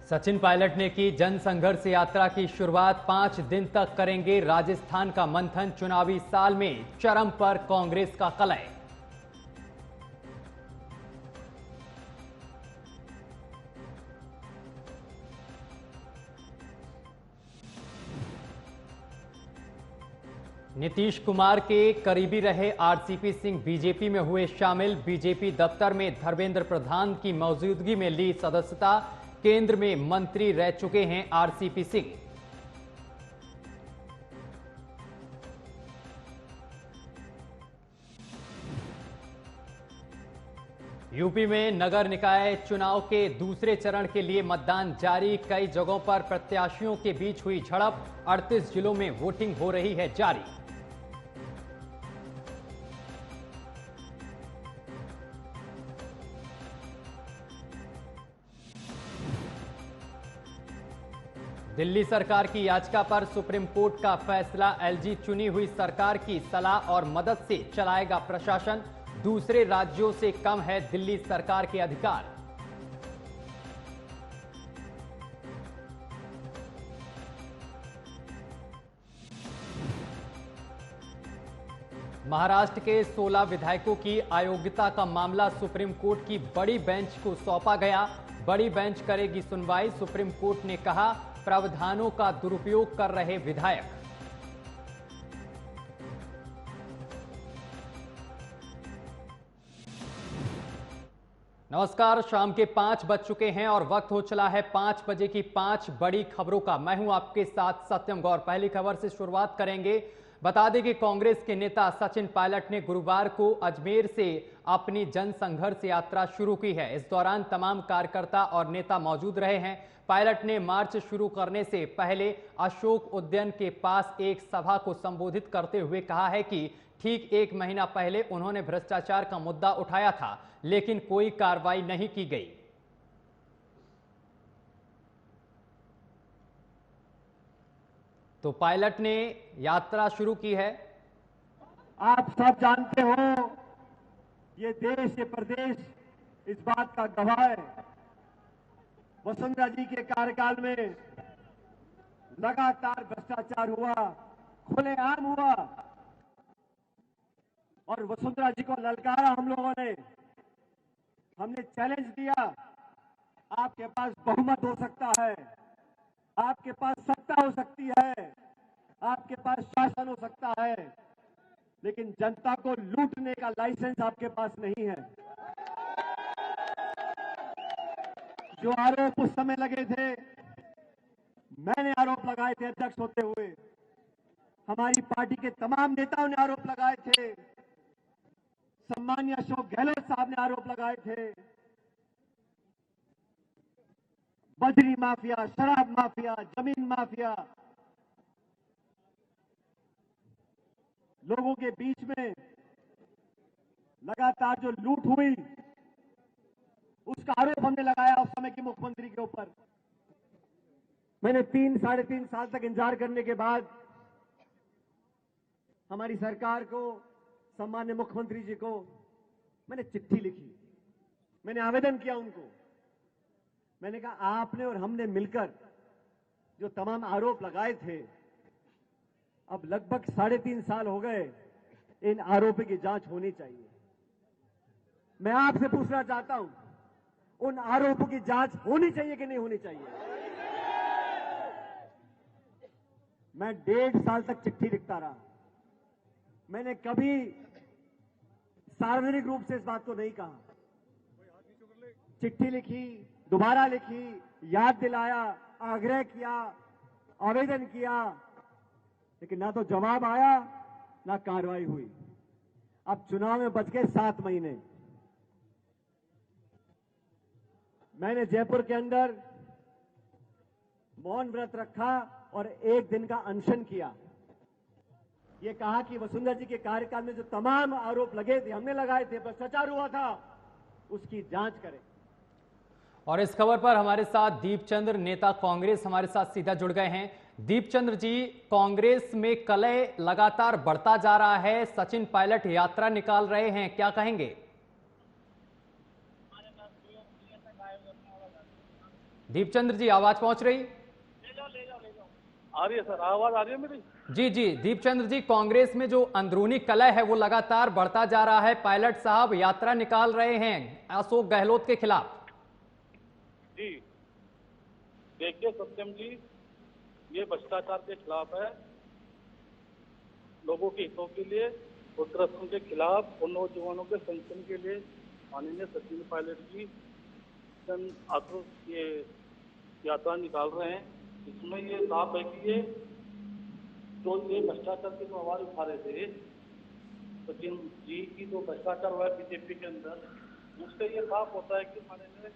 सचिन पायलट ने की जन संघर्ष यात्रा की शुरुआत। 5 दिन तक करेंगे राजस्थान का मंथन। चुनावी साल में चरम पर कांग्रेस का कलह। नीतीश कुमार के करीबी रहे आरसीपी सिंह बीजेपी में हुए शामिल। बीजेपी दफ्तर में धर्मेंद्र प्रधान की मौजूदगी में ली सदस्यता। केंद्र में मंत्री रह चुके हैं आरसीपी सिंह। यूपी में नगर निकाय चुनाव के दूसरे चरण के लिए मतदान जारी। कई जगहों पर प्रत्याशियों के बीच हुई झड़प। 38 जिलों में वोटिंग हो रही है जारी। दिल्ली सरकार की याचिका पर सुप्रीम कोर्ट का फैसला। एलजी चुनी हुई सरकार की सलाह और मदद से चलाएगा प्रशासन। दूसरे राज्यों से कम है दिल्ली सरकार के अधिकार। महाराष्ट्र के 16 विधायकों की अयोग्यता का मामला सुप्रीम कोर्ट की बड़ी बेंच को सौंपा गया। बड़ी बेंच करेगी सुनवाई। सुप्रीम कोर्ट ने कहा प्रावधानों का दुरुपयोग कर रहे विधायक। नमस्कार, शाम के 5 बज चुके हैं और वक्त हो चला है 5 बजे की 5 बड़ी खबरों का। मैं हूं आपके साथ सत्यम गौर। पहली खबर से शुरुआत करेंगे। बता दें कि कांग्रेस के नेता सचिन पायलट ने गुरुवार को अजमेर से अपनी जन संघर्ष यात्रा शुरू की है। इस दौरान तमाम कार्यकर्ता और नेता मौजूद रहे हैं। पायलट ने मार्च शुरू करने से पहले अशोक उद्यान के पास एक सभा को संबोधित करते हुए कहा है कि ठीक 1 महीना पहले उन्होंने भ्रष्टाचार का मुद्दा उठाया था, लेकिन कोई कार्रवाई नहीं की गई। तो पायलट ने यात्रा शुरू की है। आप सब जानते हो, ये देश, ये प्रदेश इस बात का गवाह है। वसुंधरा जी के कार्यकाल में लगातार भ्रष्टाचार हुआ, खुलेआम हुआ, और वसुंधरा जी को ललकारा हम लोगों ने। हमने चैलेंज दिया, आपके पास बहुमत हो सकता है, आपके पास सत्ता हो सकती है, आपके पास शासन हो सकता है, लेकिन जनता को लूटने का लाइसेंस आपके पास नहीं है। जो आरोप उस समय लगे थे, मैंने आरोप लगाए थे अध्यक्ष होते हुए, हमारी पार्टी के तमाम नेताओं ने आरोप लगाए थे, सम्मानीय अशोक गहलोत साहब ने आरोप लगाए थे। बजरी माफिया, शराब माफिया, जमीन माफिया, लोगों के बीच में लगातार जो लूट हुई, उसका आरोप हमने लगाया उस समय के मुख्यमंत्री के ऊपर। मैंने 3-3.5 साल तक इंतजार करने के बाद हमारी सरकार को, सम्मान्य मुख्यमंत्री जी को मैंने चिट्ठी लिखी, मैंने आवेदन किया उनको। मैंने कहा आपने और हमने मिलकर जो तमाम आरोप लगाए थे, अब लगभग 3.5 साल हो गए, इन आरोपों की जांच होनी चाहिए। मैं आपसे पूछना चाहता हूं, उन आरोपों की जांच होनी चाहिए कि नहीं होनी चाहिए? मैं 1.5 साल तक चिट्ठी लिखता रहा। मैंने कभी सार्वजनिक रूप से इस बात को नहीं कहा। चिट्ठी लिखी, दोबारा लिखी, याद दिलाया, आग्रह किया, आवेदन किया, लेकिन ना तो जवाब आया, ना कार्रवाई हुई। अब चुनाव में बच गए 7 महीने। मैंने जयपुर के अंदर मौन व्रत रखा और 1 दिन का अनशन किया। ये कहा कि वसुंधरा जी के कार्यकाल में जो तमाम आरोप लगे थे, हमने लगाए थे, भ्रष्टाचार हुआ था, उसकी जांच करें। और इस खबर पर हमारे साथ दीपचंद्र, नेता कांग्रेस, हमारे साथ सीधा जुड़ गए हैं। दीपचंद्र जी, कांग्रेस में कलह लगातार बढ़ता जा रहा है। सचिन पायलट यात्रा निकाल रहे हैं, क्या कहेंगे? दीपचंद्र जी आवाज पहुंच रही? आ रही है सर, आवाज आ रही है मेरी? जी जी दीपचंद्र जी, कांग्रेस में जो अंदरूनी कलह है वो लगातार बढ़ता जा रहा है। पायलट साहब यात्रा निकाल रहे हैं अशोक गहलोत के खिलाफ। जी देखिए सत्यम जी, ये भ्रष्टाचार के खिलाफ है, लोगों के हितों के लिए और करप्शन के खिलाफ और नौजवानों के संरक्षण के लिए माननीय सचिन पायलट जी जन आक्रोश ये यात्रा निकाल रहे हैं। इसमें ये साफ है कि ये जो ये भ्रष्टाचार की जो आवाज उठा रहे थे सचिन जी की, जो भ्रष्टाचार हुआ है बीजेपी के अंदर, उससे ये साफ होता है कि माननीय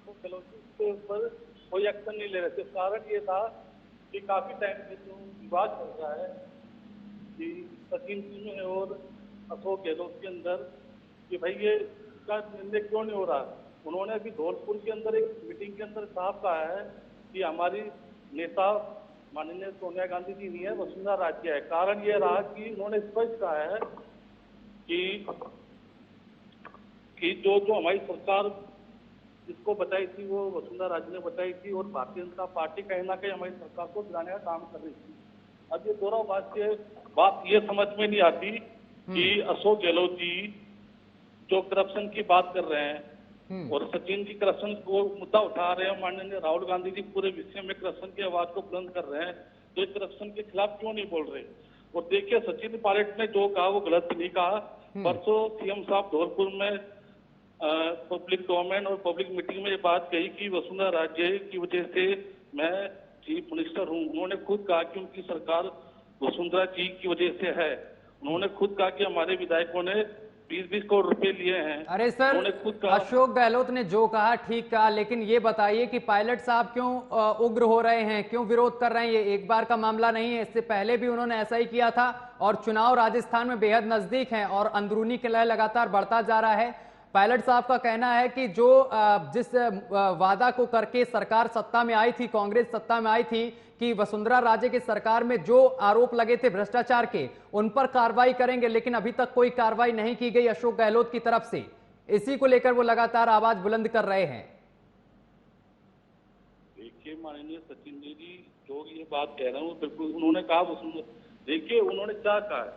गहलोत के ऊपर कोई एक्शन नहीं ले रहे थे। कारण ये था कि काफी टाइम से जो विवाद चल रहा है कि सचिन जी में और अशोक गहलोत के अंदर कि भाई ये इसका निर्णय क्यों नहीं हो रहा। उन्होंने अभी धौलपुर के अंदर एक मीटिंग के अंदर साफ कहा है कि हमारी नेता माननीय सोनिया गांधी जी नहीं है, वसुंधरा राजे है। कारण ये रहा कि उन्होंने स्पष्ट कहा है कि जो हमारी सरकार जिसको बताई थी वो वसुंधरा राजे ने बताई थी और भारतीय जनता पार्टी कहीं ना कहीं हमारी सरकार को गिराने का काम कर रही थी। अब ये दोनों बात ये समझ में नहीं आती कि अशोक गहलोत जी जो करप्शन की बात कर रहे हैं और सचिन जी करप्शन को मुद्दा उठा रहे हैं, माननीय राहुल गांधी जी पूरे विषय में करप्शन की आवाज को बुलंद कर रहे हैं, तो इस करप्शन के खिलाफ क्यों नहीं बोल रहे। और देखिए सचिन पायलट ने जो कहा वो गलत नहीं कहा। परसों सीएम साहब धौलपुर में पब्लिक डोमेन और पब्लिक मीटिंग में ये बात कही कि वसुंधरा राजे की वजह से मैं चीफ मिनिस्टर हूँ। उन्होंने खुद कहा कि उनकी सरकार वसुंधरा जी की वजह से है। उन्होंने खुद कहा कि हमारे विधायकों ने 20-20 करोड़ रुपए लिए हैं। अरे सर, अशोक गहलोत ने जो कहा ठीक कहा, लेकिन ये बताइए कि पायलट साहब क्यों उग्र हो रहे हैं, क्यों विरोध कर रहे हैं? ये एक बार का मामला नहीं है, इससे पहले भी उन्होंने ऐसा ही किया था और चुनाव राजस्थान में बेहद नजदीक है और अंदरूनी कलह लगातार बढ़ता जा रहा है। पायलट साहब का कहना है कि जो जिस वादा को करके सरकार सत्ता में आई थी, कांग्रेस सत्ता में आई थी, कि वसुंधरा राजे की सरकार में जो आरोप लगे थे भ्रष्टाचार के उन पर कार्रवाई करेंगे, लेकिन अभी तक कोई कार्रवाई नहीं की गई अशोक गहलोत की तरफ से। इसी को लेकर वो लगातार आवाज बुलंद कर रहे हैं। देखिए माननीय सचिन जी जो ये बात कह रहे हैं वो बिल्कुल उन्होंने कहा। देखिए उन्होंने क्या कहा है,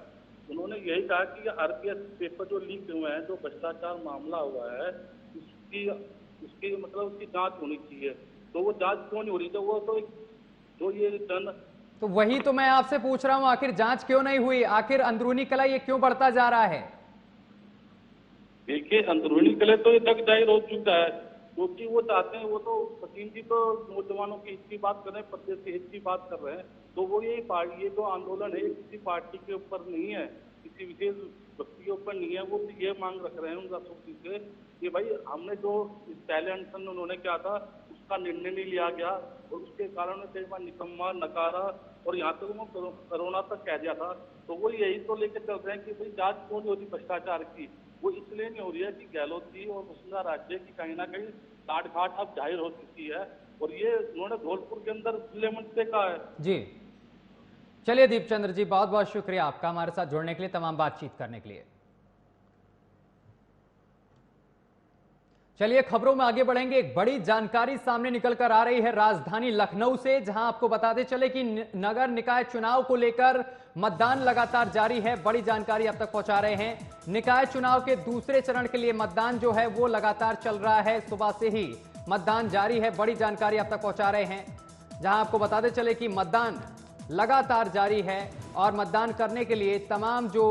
उन्होंने यही कहा कि आरपीएस पेपर जो लीक हुए हैं, जो भ्रष्टाचार मामला हुआ है, उसकी मतलब उसकी जांच होनी चाहिए। तो वो जांच क्यों नहीं हो रही? तो वो तो जो ये तो वही तो मैं आपसे पूछ रहा हूं, आखिर जांच क्यों नहीं हुई? आखिर अंदरूनी कलह ये क्यों बढ़ता जा रहा है? देखिए अंदरूनी कलह तो ये जग जाहिर हो चुका है, क्योंकि वो चाहते हैं, वो तो सचिन जी तो नौजवानों की हित की बात कर रहे हैं, प्रदेश के हित की बात कर रहे हैं। तो वो ये जो आंदोलन है किसी पार्टी के ऊपर नहीं है, किसी विशेष व्यक्ति के ऊपर नहीं है। वो ये मांग रख रहे हैं उनका सोची से कि भाई हमने जो पहले अनशन उन्होंने क्या था उसका निर्णय नहीं लिया गया और उसके कारण कई बार निकम्मा नकारा और यहाँ तक वो कोरोना तक कह दिया था। तो वो यही तो लेकर चल रहे हैं कि भाई जांच क्यों नहीं होती भ्रष्टाचार की। वो इसलिए नहीं हो रही है कि गहलोत जी और वसुंधरा राजे की कहीं ना कहीं साठगांठ अब जाहिर हो चुकी है और ये उन्होंने धौलपुर के अंदर खुले मन से कहा है। जी चलिए दीपचंद्र जी, बहुत बहुत शुक्रिया आपका हमारे साथ जुड़ने के लिए, तमाम बातचीत करने के लिए। चलिए खबरों में आगे बढ़ेंगे। एक बड़ी जानकारी सामने निकलकर आ रही है राजधानी लखनऊ से, जहां आपको बताते चले कि नगर निकाय चुनाव को लेकर मतदान लगातार जारी है। बड़ी जानकारी अब तक पहुंचा रहे हैं। निकाय चुनाव के दूसरे चरण के लिए मतदान जो है वो लगातार चल रहा है, सुबह से ही मतदान जारी है। बड़ी जानकारी अब तक पहुंचा रहे हैं, जहां आपको बताते चले कि मतदान लगातार जारी है और मतदान करने के लिए तमाम जो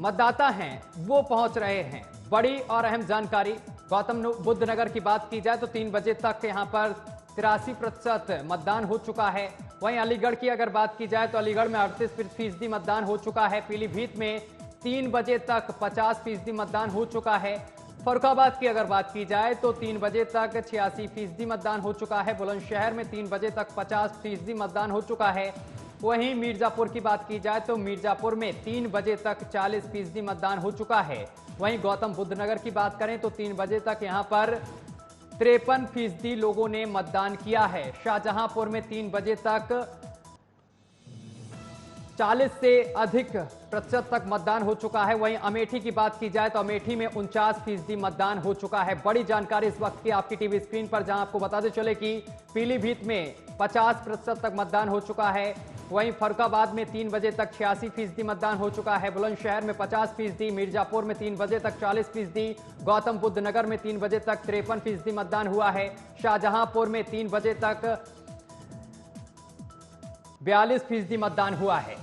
मतदाता हैं वो पहुंच रहे हैं। बड़ी और अहम जानकारी, गौतम बुद्ध नगर की बात की जाए तो 3 बजे तक यहां पर 83% मतदान हो चुका है। वहीं अलीगढ़ की अगर बात की जाए तो अलीगढ़ में 38% मतदान हो चुका है। पीलीभीत में 3 बजे तक 50% मतदान हो चुका है। फर्रुखाबाद की अगर बात की जाए तो 3 बजे तक 86% मतदान हो चुका है। बुलंदशहर में 3 बजे तक 50% मतदान हो चुका है। वहीं मिर्जापुर की बात की जाए तो मिर्जापुर में 3 बजे तक 40% मतदान हो चुका है। वहीं गौतम बुद्ध नगर की बात करें तो 3 बजे तक यहां पर 53% लोगों ने मतदान किया है। शाहजहांपुर में 3 बजे तक 40 से अधिक प्रतिशत तक मतदान हो चुका है। वहीं अमेठी की बात की जाए तो अमेठी में 49% मतदान हो चुका है। बड़ी जानकारी इस वक्त की आपकी टीवी स्क्रीन पर, जहां आपको बताते चले कि पीलीभीत में 50% तक मतदान हो चुका है। वहीं फर्रुखाबाद में 3 बजे तक 86% मतदान हो चुका है। बुलंदशहर में 50%, मिर्जापुर में 3 बजे तक 40%, गौतम बुद्ध नगर में 3 बजे तक 53% मतदान हुआ है। शाहजहांपुर में 3 बजे तक 42% मतदान हुआ है।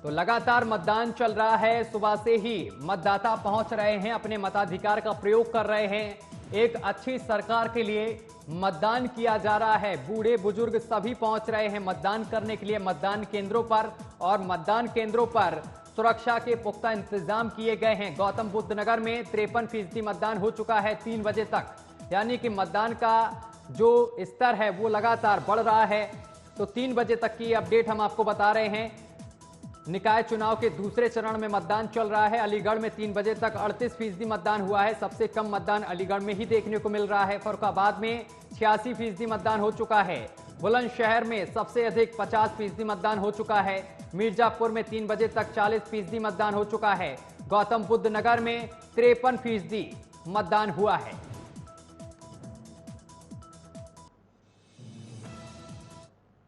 तो लगातार मतदान चल रहा है। सुबह से ही मतदाता पहुंच रहे हैं, अपने मताधिकार का प्रयोग कर रहे हैं। एक अच्छी सरकार के लिए मतदान किया जा रहा है। बूढ़े बुजुर्ग सभी पहुंच रहे हैं मतदान करने के लिए मतदान केंद्रों पर, और मतदान केंद्रों पर सुरक्षा के पुख्ता इंतजाम किए गए हैं। गौतम बुद्ध नगर में 53% मतदान हो चुका है 3 बजे तक, यानी कि मतदान का जो स्तर है वो लगातार बढ़ रहा है। तो 3 बजे तक की अपडेट हम आपको बता रहे हैं। निकाय चुनाव के दूसरे चरण में मतदान चल रहा है। अलीगढ़ में 3 बजे तक 38% मतदान हुआ है। सबसे कम मतदान अलीगढ़ में ही देखने को मिल रहा है। फर्रुखाबाद में 86% मतदान हो चुका है। बुलंदशहर में सबसे अधिक 50% मतदान हो चुका है। मिर्जापुर में 3 बजे तक 40% मतदान हो चुका है। गौतम बुद्ध नगर में 53% मतदान हुआ है।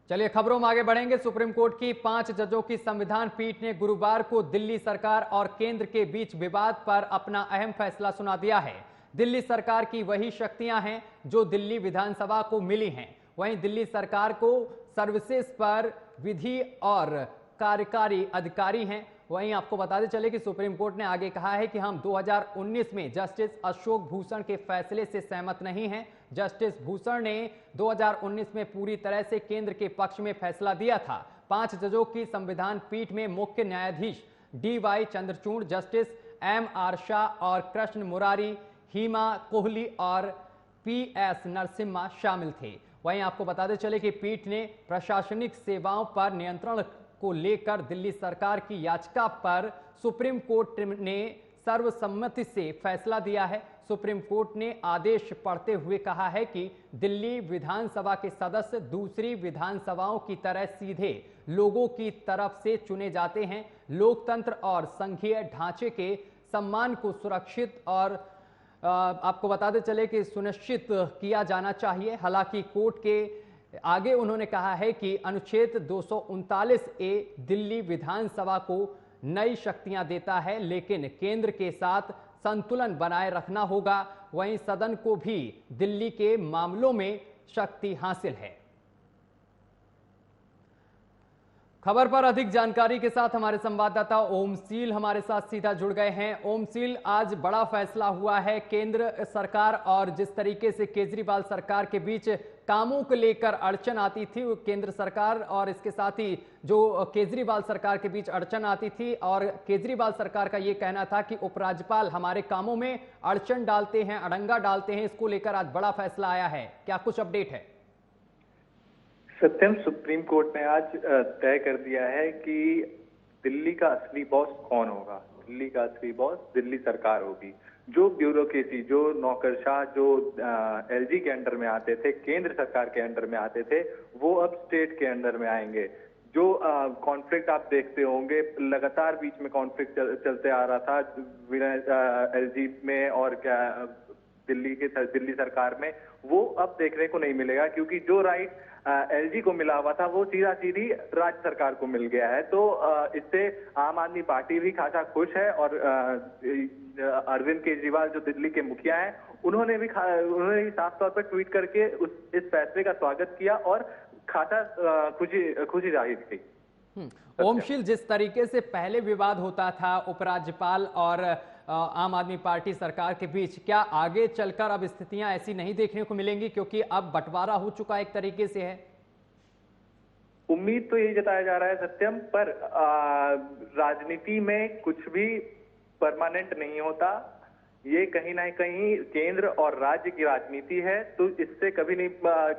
चलिए खबरों में आगे बढ़ेंगे। सुप्रीम कोर्ट की 5 जजों की संविधान पीठ ने गुरुवार को दिल्ली सरकार और केंद्र के बीच विवाद पर अपना अहम फैसला सुना दिया है। दिल्ली सरकार की वही शक्तियां हैं जो दिल्ली विधानसभा को मिली हैं। वहीं दिल्ली सरकार को सर्विसेज पर विधि और कार्यकारी अधिकारी हैं। वहीं आपको बताते चले कि सुप्रीम कोर्ट ने आगे कहा है कि हम 2019 में जस्टिस अशोक भूषण के फैसले से सहमत नहीं हैं। जस्टिस भूषण ने 2019 में पूरी तरह से केंद्र के पक्ष में फैसला दिया था। 5 जजों की संविधान पीठ में मुख्य न्यायाधीश DY Chandrachud, justice MR Shah और कृष्ण मुरारी, हिमा कोहली और PS नरसिम्हा शामिल थे। वहीं आपको बताते चले कि पीठ ने प्रशासनिक सेवाओं पर नियंत्रण को लेकर दिल्ली सरकार की याचिका पर सुप्रीम कोर्ट ने सर्वसम्मति से फैसला दिया है। सुप्रीम कोर्ट ने आदेश पढ़ते हुए कहा है कि दिल्ली विधानसभा के सदस्य दूसरी विधानसभाओं की तरह सीधे लोगों की तरफ से चुने जाते हैं। लोकतंत्र और संघीय ढांचे के सम्मान को सुरक्षित और आपको बताते चले कि सुनिश्चित किया जाना चाहिए। हालांकि कोर्ट के आगे उन्होंने कहा है कि अनुच्छेद 239A दिल्ली विधानसभा को नई शक्तियां देता है, लेकिन केंद्र के साथ संतुलन बनाए रखना होगा। वहीं सदन को भी दिल्ली के मामलों में शक्ति हासिल है। खबर पर अधिक जानकारी के साथ हमारे संवाददाता ओमशील हमारे साथ सीधा जुड़ गए हैं। ओमशील, आज बड़ा फैसला हुआ है केंद्र सरकार और जिस तरीके से केजरीवाल सरकार के बीच कामों को लेकर अड़चन आती थी, केंद्र सरकार और इसके साथ ही जो केजरीवाल सरकार के बीच अड़चन आती थी, और केजरीवाल सरकार का यह कहना था कि उपराज्यपाल हमारे कामों में अड़चन डालते हैं, अड़ंगा डालते हैं। इसको लेकर आज बड़ा फैसला आया है, क्या कुछ अपडेट है? सत्यम, सुप्रीम कोर्ट ने आज तय कर दिया है कि दिल्ली का असली बॉस कौन होगा। दिल्ली का असली बॉस दिल्ली सरकार होगी। जो ब्यूरोक्रेसी, जो नौकरशाह जो LG के अंडर में आते थे, केंद्र सरकार के अंडर में आते थे, वो अब स्टेट के अंडर में आएंगे। जो कॉन्फ्लिक्ट आप देखते होंगे, लगातार बीच में कॉन्फ्लिक्ट चलते आ रहा था LG में और क्या दिल्ली सरकार में, वो अब देखने को नहीं मिलेगा, क्योंकि जो राइट LG को मिला हुआ था वो सीधा सीधी राज्य सरकार को मिल गया है। तो इससे आम आदमी पार्टी भी खासा खुश है, और अरविंद केजरीवाल जो दिल्ली के मुखिया हैं, उन्होंने भी साफ तौर पर ट्वीट करके इस फैसले का स्वागत किया और खासा खुशी जाहिर की। ओमशील, जिस तरीके से पहले विवाद होता था उपराज्यपाल और आम आदमी पार्टी सरकार के बीच, क्या आगे चलकर अब स्थितियां ऐसी नहीं देखने को मिलेंगी, क्योंकि अब बंटवारा हो चुका एक तरीके से है? उम्मीद तो यही जताया जा रहा है सत्यम, पर राजनीति में कुछ भी परमानेंट नहीं होता। ये कहीं ना कहीं केंद्र और राज्य की राजनीति है, तो इससे कभी नहीं,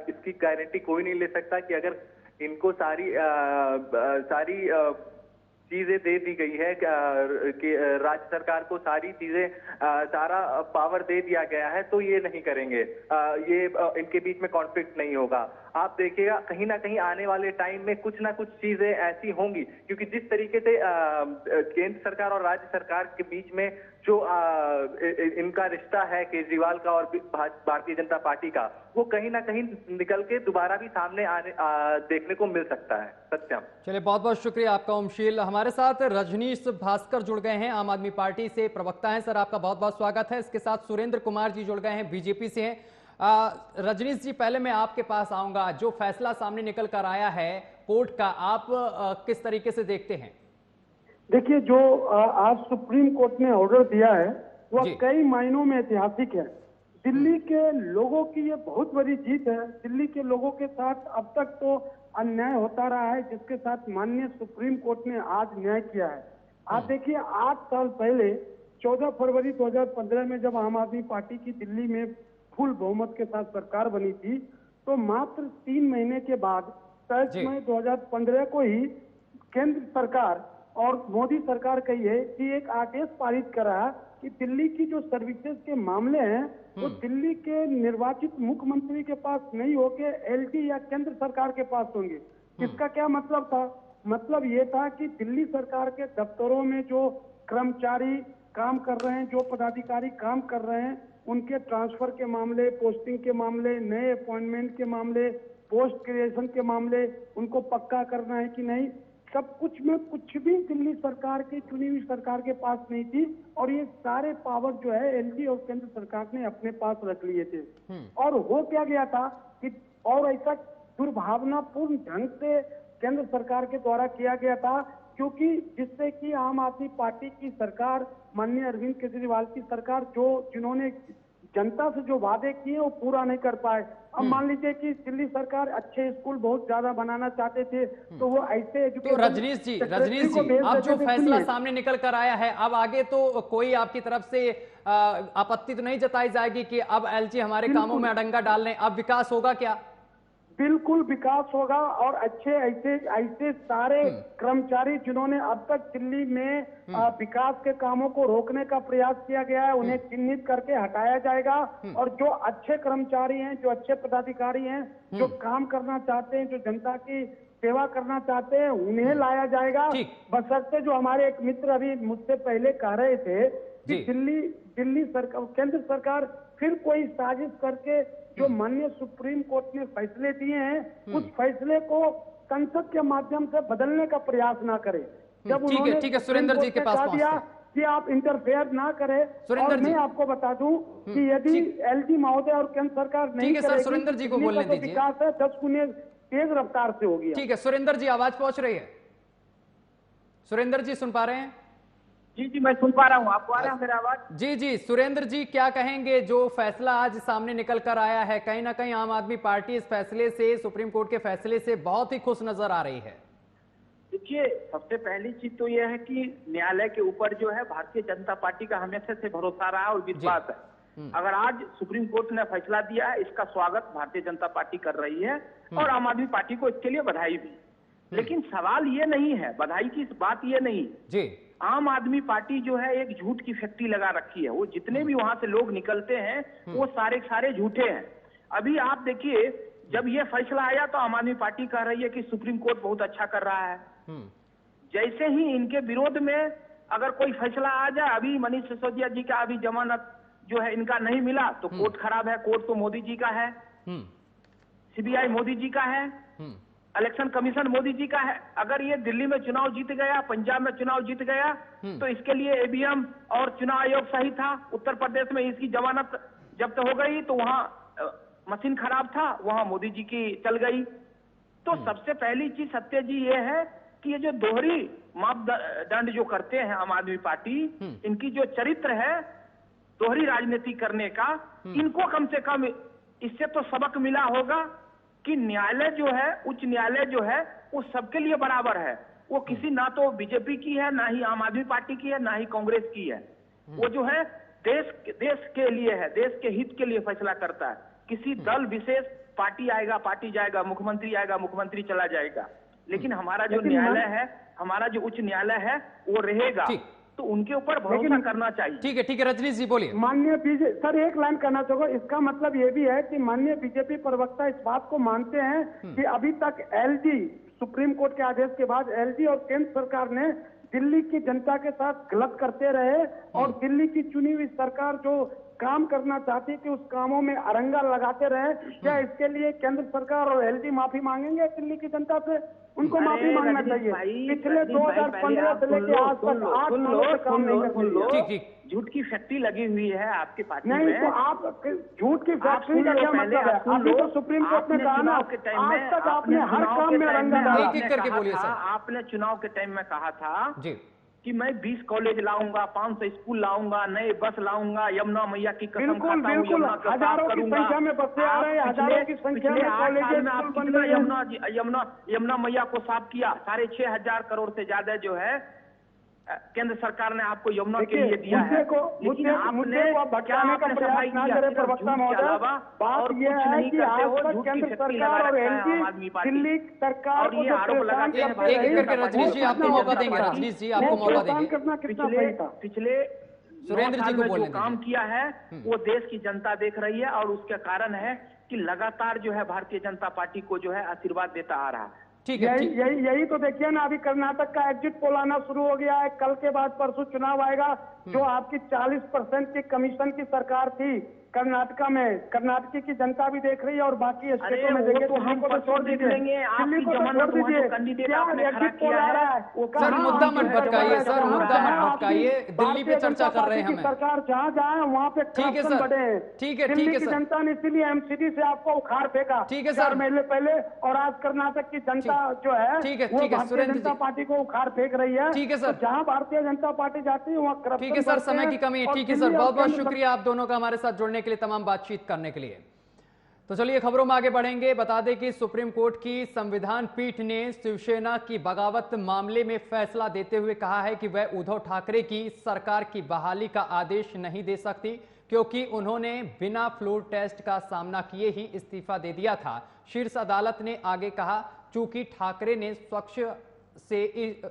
इसकी गारंटी कोई नहीं ले सकता कि अगर इनको सारी चीजें दे दी गई है कि राज्य सरकार को सारी चीजें सारा पावर दे दिया गया है, तो ये नहीं करेंगे, ये इनके बीच में कॉन्फ्लिक्ट नहीं होगा। आप देखिएगा कहीं ना कहीं आने वाले टाइम में कुछ ना कुछ चीजें ऐसी होंगी, क्योंकि जिस तरीके से केंद्र सरकार और राज्य सरकार के बीच में जो इनका रिश्ता है केजरीवाल का और भारतीय जनता पार्टी का, वो कहीं ना कहीं निकल के दोबारा भी सामने देखने को मिल सकता है। सत्यम, चलिए बहुत बहुत शुक्रिया आपका ओमशील। हमारे साथ रजनीश भास्कर जुड़ गए हैं, आम आदमी पार्टी से प्रवक्ता हैं। सर आपका बहुत बहुत स्वागत है। इसके साथ सुरेंद्र कुमार जी जुड़ गए हैं, बीजेपी से हैं। रजनीश जी, पहले मैं आपके पास आऊंगा। जो फैसला सामने निकल कर आया है कोर्ट का, आप किस तरीके से देखते हैं? देखिए, जो आज सुप्रीम कोर्ट ने ऑर्डर दिया है वह कई मायनों में ऐतिहासिक है। दिल्ली के लोगों की ये बहुत बड़ी जीत है। दिल्ली के लोगों के साथ अब तक तो अन्याय होता रहा है, जिसके साथ माननीय सुप्रीम कोर्ट ने आज न्याय किया है। आप देखिए, 8 साल पहले 14 फरवरी 2015 में जब आम आदमी पार्टी की दिल्ली में फुल बहुमत के साथ सरकार बनी थी, तो मात्र 3 महीने के बाद 23 मई 2015 को ही केंद्र सरकार और मोदी सरकार कही है कि एक आदेश पारित करा कि दिल्ली की जो सर्विसेज के मामले हैं वो दिल्ली के निर्वाचित मुख्यमंत्री के पास नहीं होके एलटी या केंद्र सरकार के पास होंगे। इसका क्या मतलब था? मतलब ये था कि दिल्ली सरकार के दफ्तरों में जो कर्मचारी काम कर रहे हैं, जो पदाधिकारी काम कर रहे हैं, उनके ट्रांसफर के मामले, पोस्टिंग के मामले, नए अपॉइंटमेंट के मामले, पोस्ट क्रिएशन के मामले, उनको पक्का करना है कि नहीं, सब कुछ में कुछ भी दिल्ली सरकार की चुनी हुई सरकार के पास नहीं थी। और ये सारे पावर जो है एलजी और केंद्र सरकार ने अपने पास रख लिए थे। और हो क्या गया था कि और ऐसा दुर्भावनापूर्ण ढंग से केंद्र सरकार के द्वारा किया गया था, क्योंकि जिससे कि आम आदमी पार्टी की सरकार, माननीय अरविंद केजरीवाल की सरकार, जिन्होंने जनता से जो वादे किए वो पूरा नहीं कर पाए। अब मान लीजिए कि दिल्ली सरकार अच्छे स्कूल बहुत ज्यादा बनाना चाहते थे, तो वो ऐसे तो रजनीश जी अब जो फैसला सामने निकल कर आया है, अब आगे तो कोई आपकी तरफ से आपत्ति तो नहीं जताई जाएगी कि अब एलजी हमारे कामों में अड़ंगा डाल रहे हैं, अब विकास होगा क्या? बिल्कुल विकास होगा। और अच्छे ऐसे सारे कर्मचारी जिन्होंने अब तक दिल्ली में विकास के कामों को रोकने का प्रयास किया गया है, उन्हें चिन्हित करके हटाया जाएगा। और जो अच्छे कर्मचारी हैं, जो अच्छे पदाधिकारी हैं, जो काम करना चाहते हैं, जो जनता की सेवा करना चाहते हैं, उन्हें लाया जाएगा। बशर्ते जो हमारे एक मित्र अभी मुझसे पहले कह रहे थे कि दिल्ली सरकार, केंद्र सरकार फिर कोई साजिश करके जो माननीय सुप्रीम कोर्ट ने फैसले दिए हैं, उस फैसले को संसद के माध्यम से बदलने का प्रयास ना करे। जब उन्होंने ठीक है सुरेंद्र जी के पास दिया कि आप इंटरफेयर ना करें, और मैं आपको बता दूं कि यदि एलजी महोदय और केंद्र सरकार नहीं करेगी, सुरेंद्र जी को बोलने दीजिए। विकास है 10 गुने तेज रफ्तार से होगी। ठीक है सुरेंद्र जी, आवाज पहुंच रही है? सुरेंद्र जी सुन पा रहे हैं? जी मैं सुन पा रहा हूँ। आपको आ रहा है मेरा आवाज? जी सुरेंद्र जी, क्या कहेंगे? जो फैसला आज सामने निकल कर आया है, कहीं ना कहीं आम आदमी पार्टी इस फैसले से, सुप्रीम कोर्ट के फैसले से बहुत ही खुश नजर आ रही है। देखिए, सबसे पहली चीज तो यह है कि न्यायालय के ऊपर जो है भारतीय जनता पार्टी का हमेशा से भरोसा रहा और विश्वास है। अगर आज सुप्रीम कोर्ट ने फैसला दिया है, इसका स्वागत भारतीय जनता पार्टी कर रही है और आम आदमी पार्टी को इसके लिए बधाई भी। लेकिन सवाल ये नहीं है, बधाई की बात ये नहीं जी, आम आदमी पार्टी जो है एक झूठ की फैक्ट्री लगा रखी है। वो जितने भी वहां से लोग निकलते हैं वो सारे झूठे हैं। अभी आप देखिए, जब ये फैसला आया तो आम आदमी पार्टी कह रही है कि सुप्रीम कोर्ट बहुत अच्छा कर रहा है। जैसे ही इनके विरोध में अगर कोई फैसला आ जाए, अभी मनीष सिसोदिया जी का अभी जमानत जो है इनका नहीं मिला तो कोर्ट खराब है। कोर्ट तो मोदी जी का है, सीबीआई मोदी जी का है, इलेक्शन कमीशन मोदी जी का है। अगर ये दिल्ली में चुनाव जीत गया, पंजाब में चुनाव जीत गया, तो इसके लिए ईवीएम और चुनाव आयोग सही था। उत्तर प्रदेश में इसकी जमानत जब्त हो गई तो वहां मशीन खराब था, वहां मोदी जी की चल गई। तो सबसे पहली चीज सत्य जी ये है कि ये जो दोहरी मापदंड जो करते हैं आम आदमी पार्टी, इनकी जो चरित्र है दोहरी राजनीति करने का, इनको कम से कम इससे तो सबक मिला होगा कि न्यायालय जो है, उच्च न्यायालय जो है, वो सबके लिए बराबर है। वो किसी ना तो बीजेपी की है, ना ही आम आदमी पार्टी की है, ना ही कांग्रेस की है। वो जो है देश के लिए है, देश के हित के लिए फैसला करता है। किसी दल विशेष, पार्टी आएगा पार्टी जाएगा, मुख्यमंत्री आएगा मुख्यमंत्री चला जाएगा। लेकिन हमारा जो न्यायालय है, हमारा जो उच्च न्यायालय है वो रहेगा, तो उनके ऊपर भरोसा करना चाहिए। ठीक है रजनीश जी बोलिए। माननीय बीजेपी सर एक लाइन कहना चाहूंगा, इसका मतलब ये भी है कि माननीय बीजेपी प्रवक्ता इस बात को मानते हैं कि अभी तक एलजी सुप्रीम कोर्ट के आदेश के बाद एलजी और केंद्र सरकार ने दिल्ली की जनता के साथ गलत करते रहे और दिल्ली की चुनी हुई सरकार जो काम करना चाहती थी उस कामों में अरंगा लगाते रहे। क्या इसके लिए केंद्र सरकार और एलजी माफी मांगेंगे दिल्ली की जनता से? उनको माफी मांगना चाहिए। पिछले 2015 से लेकर आज तक 8 सालों से काम नहीं कर रही है। झूठ की फैक्ट्री लगी हुई है आपके पार्टी नहीं में। तो आप झूठ की फैक्ट्री का क्या मतलब है? अभी तो सुप्रीम कोर्ट ने कहा ना, आज तक आपने हर काम में रंगा डाला। आपने चुनाव के टाइम में कहा था कि मैं 20 कॉलेज लाऊंगा, 500 स्कूल लाऊंगा, नए बस लाऊंगा, यमुना मैया की कसम खाता हूं, बिल्कुल हजारों की संख्या में बच्चे आ रहे हैं, हजारों की संख्या में कॉलेज यमुना मैया को साफ किया। 6,500 करोड़ से ज्यादा जो है केंद्र सरकार ने आपको यमुना के लिए दिया है। मुझे भटकाने का प्रयास ना करें प्रवक्ता महोदय। बात यह है कि आज तक केंद्र सरकार और एलजी दिल्ली सरकार को एक करके रजनीश जी आपको मौका देंगे, रजनीश जी आपको मौका देंगे। करना कितना सही था? पिछले सुरेंद्र जी को बोलने जो काम किया है वो देश की जनता देख रही है और उसके कारण है कि लगातार जो है भारतीय जनता पार्टी को जो है आशीर्वाद देता आ रहा है। ठीक है, यही तो देखिए ना, अभी कर्नाटक का एग्जिट पोल आना शुरू हो गया है। कल के बाद परसों चुनाव आएगा। जो आपकी 40% की कमीशन की सरकार थी कर्नाटका में, कर्नाटक की जनता भी देख रही है और बाकी स्टेटों में देखेंगे। तो हम तो छोड़ दीजिए, दिल्ली को तो छोड़ दीजिए। क्या एग्जिट पोल आ रहा है? सर मुद्दा मत भटकाइए, सर मुद्दा मत भटकाइए, दिल्ली पे चर्चा कर रहे हैं हम। सरकार जहाँ जाए वहाँ पे करप्शन बढ़े। ठीक है दिल्ली की जनता ने इसीलिए एमसीडी से आपको उखाड़ फेंका। ठीक है सर, 4 महीने पहले, और आज कर्नाटक की जनता जो है वो भारतीय जनता पार्टी को उखाड़ फेंक रही है। ठीक है सर, जहाँ भारतीय जनता पार्टी जाती है वहाँ करप्शन। ठीक है सर, समय की कमी है। ठीक है सर, बहुत बहुत शुक्रिया आप दोनों का हमारे साथ जुड़ने के लिए, तमाम बातचीत करने के लिए। तो चलिए खबरों में आगे बढ़ेंगे। बता दें कि सुप्रीम कोर्ट की संविधान पीठ ने शिवसेना की बगावत मामले में फैसला देते हुए कहा है कि वह उद्धव ठाकरे की सरकार की बहाली का आदेश नहीं दे सकती, क्योंकि उन्होंने बिना फ्लोर टेस्ट का सामना किए ही इस्तीफा दे दिया था। शीर्ष अदालत ने आगे कहा, चूंकि ठाकरे ने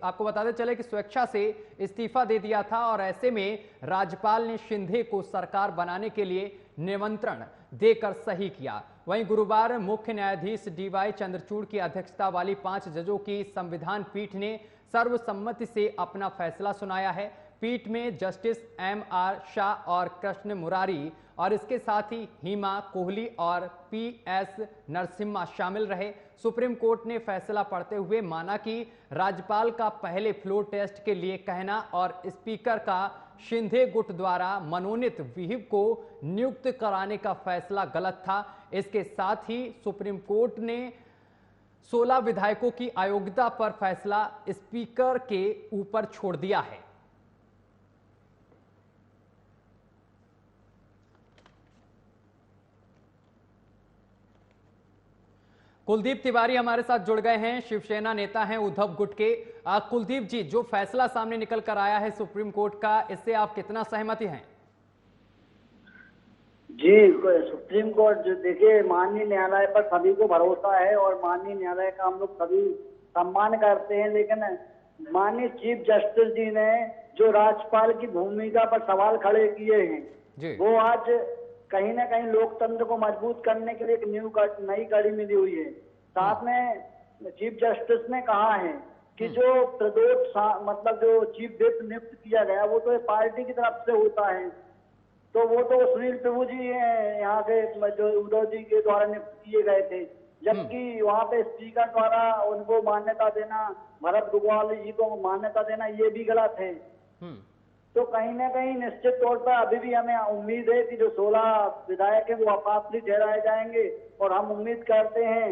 आपको बताते चले कि स्वेच्छा से इस्तीफा दे दिया था और ऐसे में राज्यपाल ने शिंदे को सरकार बनाने के लिए निमंत्रण देकर सही किया। वहीं गुरुवार मुख्य न्यायाधीश डीवाई चंद्रचूड़ की अध्यक्षता वाली 5 जजों की संविधान पीठ ने सर्वसम्मति से अपना फैसला सुनाया है। पीठ में जस्टिस M.R. शाह और कृष्ण मुरारी और इसके साथ ही हिमा कोहली और P.S. नरसिम्हा शामिल रहे। सुप्रीम कोर्ट ने फैसला पढ़ते हुए माना कि राज्यपाल का पहले फ्लोर टेस्ट के लिए कहना और स्पीकर का शिंदे गुट द्वारा मनोनीत व्हिप को नियुक्त कराने का फैसला गलत था। इसके साथ ही सुप्रीम कोर्ट ने 16 विधायकों की अयोग्यता पर फैसला स्पीकर के ऊपर छोड़ दिया है। कुलदीप तिवारी हमारे साथ जुड़ गए हैं, शिवसेना नेता हैं उद्धव गुट के। कुलदीप जी, जो फैसला सामने निकल कर आया है सुप्रीम कोर्ट का, इससे आप कितना सहमति हैं? जी, सुप्रीम कोर्ट जो देखिए, माननीय न्यायालय पर सभी को भरोसा है और माननीय न्यायालय का हम लोग सभी सम्मान करते हैं, लेकिन माननीय चीफ जस्टिस जी ने जो राज्यपाल की भूमिका पर सवाल खड़े किए हैं वो आज कहीं ना कहीं लोकतंत्र को मजबूत करने के लिए एक नई कड़ी मिली हुई है। साथ में चीफ जस्टिस ने कहा है कि जो प्रदोष मतलब जो चीफ विप नियुक्त किया गया वो तो पार्टी की तरफ से होता है, तो वो तो सुनील प्रभु जी यहाँ से जो उद्धव जी के द्वारा नियुक्त किए गए थे, जबकि वहाँ पे स्पीकर द्वारा उनको मान्यता देना, भरत गुगवाल जी को मान्यता देना, ये भी गलत है। तो कहीं ना कहीं निश्चित तौर पर अभी भी हमें उम्मीद है कि जो 16 विधायक हैं वो अपात्र ठहराए जाएंगे और हम उम्मीद करते हैं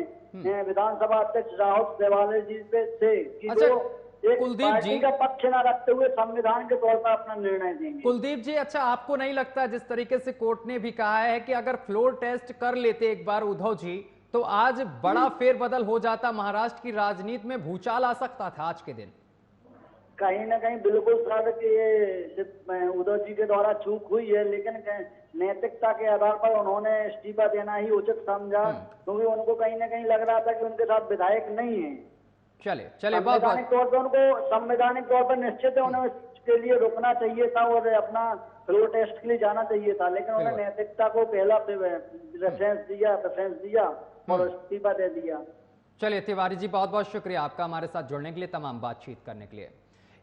विधानसभा अध्यक्ष राहुल सेवाले जी से कि वो एक पार्टी का पक्ष न रखते हुए संविधान के तौर पर अपना निर्णय देंगे। कुलदीप जी, अच्छा आपको नहीं लगता जिस तरीके से कोर्ट ने भी कहा है कि अगर फ्लोर टेस्ट कर लेते एक बार उद्धव जी तो आज बड़ा फेरबदल हो जाता, महाराष्ट्र की राजनीति में भूचाल आ सकता था आज के दिन? कहीं ना कहीं बिल्कुल सर कि ये उद्धव जी के द्वारा चूक हुई है, लेकिन नैतिकता के आधार पर उन्होंने इस्तीफा देना ही उचित समझा, क्योंकि उनको कहीं ना कहीं लग रहा था कि उनके साथ विधायक नहीं है। चले चले बहुत संवैधानिक तौर पर उनको संवैधानिक तौर पर निश्चित है उन्हें उसके लिए रुकना चाहिए था और अपना फ्लोर टेस्ट के लिए जाना चाहिए था, लेकिन उन्होंने नैतिकता को पहला प्रेफरेंस दिया और इस्तीफा दे दिया। चलिए तिवारी जी, बहुत बहुत शुक्रिया आपका हमारे साथ जुड़ने के लिए, तमाम बातचीत करने के लिए।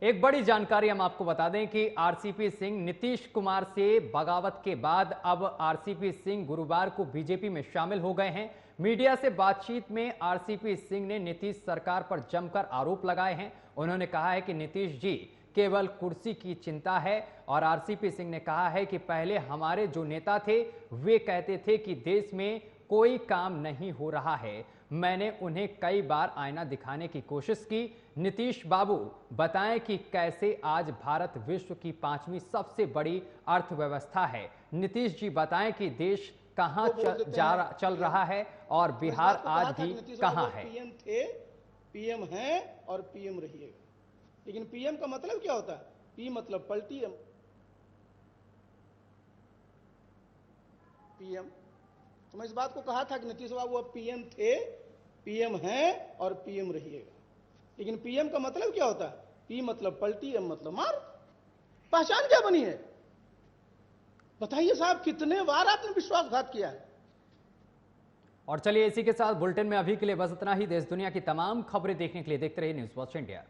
एक बड़ी जानकारी हम आपको बता दें कि आरसीपी सिंह नीतीश कुमार से बगावत के बाद अब आरसीपी सिंह गुरुवार को बीजेपी में शामिल हो गए हैं। मीडिया से बातचीत में आरसीपी सिंह ने नीतीश सरकार पर जमकर आरोप लगाए हैं। उन्होंने कहा है कि नीतीश जी केवल कुर्सी की चिंता है और आरसीपी सिंह ने कहा है कि पहले हमारे जो नेता थे वे कहते थे कि देश में कोई काम नहीं हो रहा है, मैंने उन्हें कई बार आईना दिखाने की कोशिश की। नीतीश बाबू बताएं कि कैसे आज भारत विश्व की 5वीं सबसे बड़ी अर्थव्यवस्था है। नीतीश जी बताएं कि देश कहां चल रहा है और बिहार आज भी कहां है। पीएम थे, पीएम हैं और पीएम रहिएगा। लेकिन पीएम का मतलब क्या होता है? पी मतलब पलटी एम, पीएम। तो मैं इस बात को कहा था कि नीतीश बाबू अब पीएम थे, पीएम हैं और पीएम रहिएगा। लेकिन पीएम का मतलब क्या होता है? पी मतलब पलटी, एम मतलब मार। पहचान क्या बनी है? बताइए साहब, कितने बार आपने विश्वासघात किया है? और चलिए इसी के साथ बुलेटिन में अभी के लिए बस इतना ही। देश दुनिया की तमाम खबरें देखने के लिए देखते रहिए न्यूज़ वॉच इंडिया।